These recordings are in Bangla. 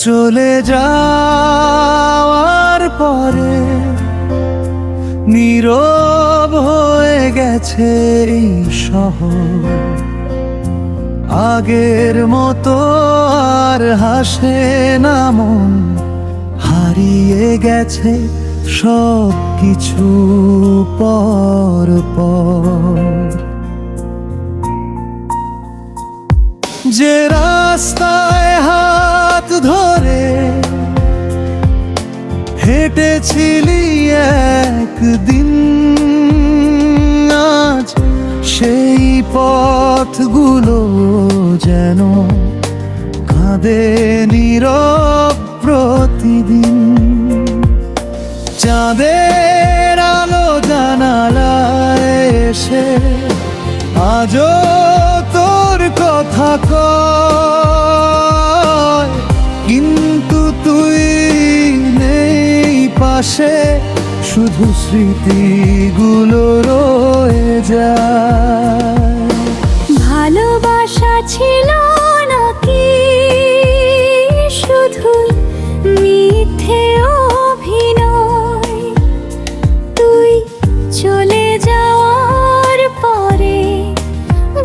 চলে যাওয়ার পরে নীরব হয়ে গেছে এই শহর, আগের মতো আর হাসে না মন, হারিয়ে গেছে সব কিছু পর পর। যে রাস্তায় হাত ধরে হেঁটেছিলি একদিন, আজ সেই পথগুলো যেন কাঁদে নীরব প্রতিদিন। চাঁদের আলো জানালায় এসে আজও তোর কথা কয়, কিন্তু তুই নেই পাশে, শুধু স্মৃতিগুলো রয়ে যায়। ভালোবাসা ছিল নাকি শুধু মিথ্যে অভিনয়? তুই চলে যাওয়ার পরে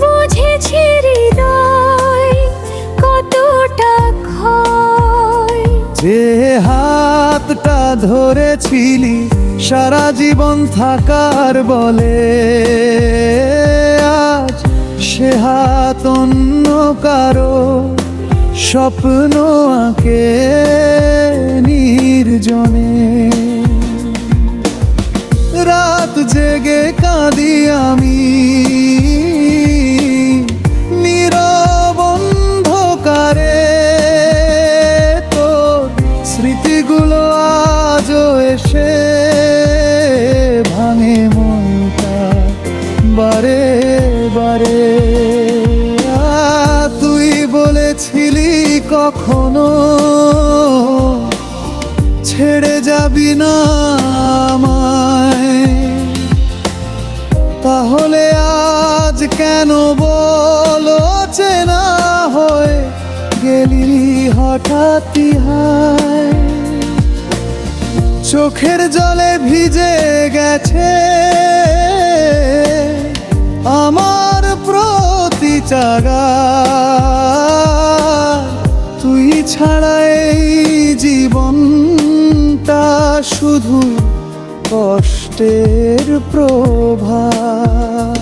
বুঝেছি হৃদয় কতটা ক্ষয়। যে হাতটা ধরেছিলি সারা জীবন থাকার বলে, আজ সে হাত অন্য কারো স্বপ্ন আঁকে নির্জনে। রাত জেগে কাঁদি আমি নীরব অন্ধকারে, তোর স্মৃতিগুলো আজও এসে ভাঙে মনটা বারে বারে। তুই বলেছিলি কখনো ছেড়ে যাবি না আমায়, তাহলে আজ কেন বলো চেনা হয়ে গেলি হঠাৎই হায়? চোখের জলে ভিজে গেছে আমার প্রতি চাগা, তুই ছাড়া এই জীবনটা শুধু কষ্টের প্রভাব।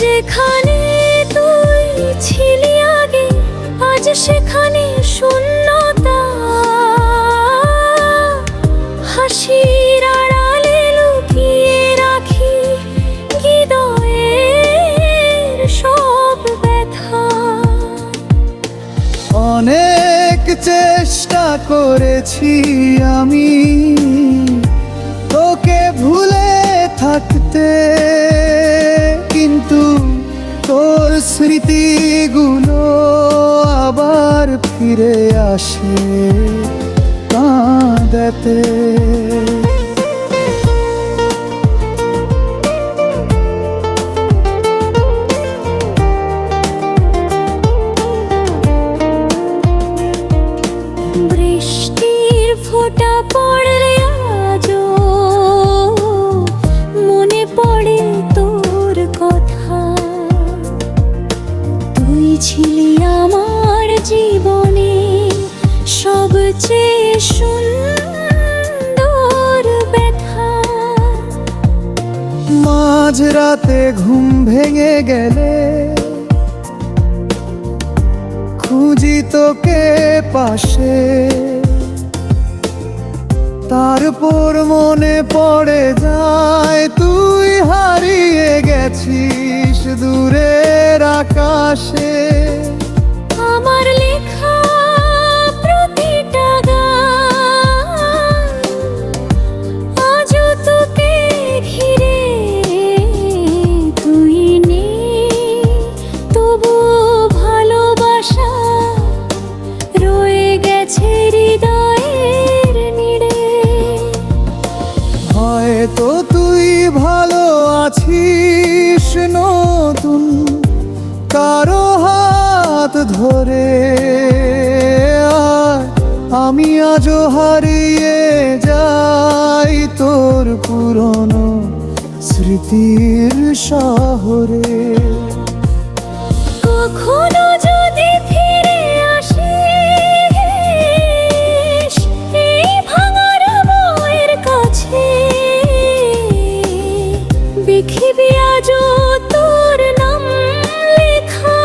যেখানে তুই ছিলি আগে আজ সেখানে শূন্যতা, হাসির আড়ালে লুকিয়ে রাখি হৃদয়ের সব ব্যথা। অনেক চেষ্টা করেছি আমি তোকে ভুলে থাকতে, কিন্তু তোর স্মৃতিগুলো আবার ফিরে আসে কাঁদাতে। বৃষ্টির ফোঁটা পড়লে আজও মনে পড়ে তোর কথা। তুই ছিলি আমার জীবনে সবচেয়ে সুন্দর ব্যথা। মাঝরাতে ঘুম ভেঙে গেলে খুঁজি তোকে পাশে, তারপর মনে পড়ে যায় তুই হারিয়ে গেছিস দূরের আকাশে। আমার লেখা প্রতিটা গান আজও তোকে ঘিরে, তুই নেই তবু ভালোবাসা রয়ে গেছে হৃদয়ের নিড়ে। হয়তো তুই ভালো আছিস নতুন কারো হাত ধরে, আমি আজও হারিয়ে যাই তোর পুরনো স্মৃতির শহরে। কখনো যদি ফিরে আসিস এই ভাঙার বইয়ের কাছে, দেখিবি আজও তোর নাম লেখা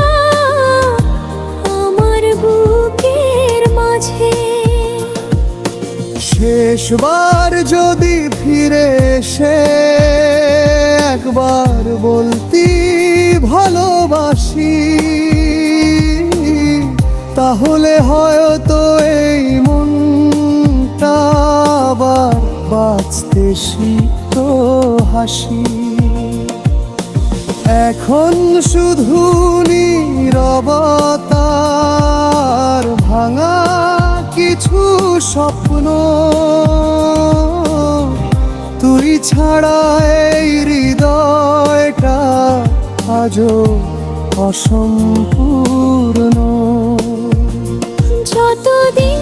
আমার বুকের মাঝে। শেষবার যদি ফিরে এসে একবার বলতি ভালোবাসি, তাহলে হয়তো এই মনটা আবার বাঁচতে শিখতো হাসি। এখন শুধু নীরবতার ভাঙা কিছু স্বপ্ন, তুই ছাড়া এই হৃদয়টা আজও অসম্পূর্ণ। যতদিন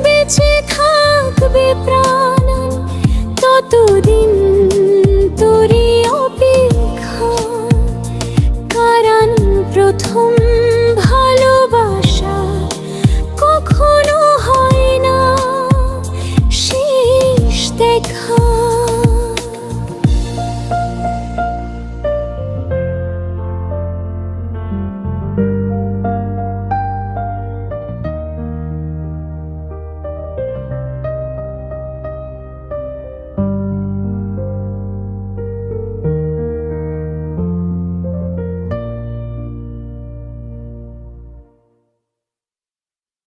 বেঁচে থাকবে প্রাণ, ততদিন তোরই অপেক্ষা। কারণ প্রথম ভালোবাসা কখনো হয় না শেষ দেখা।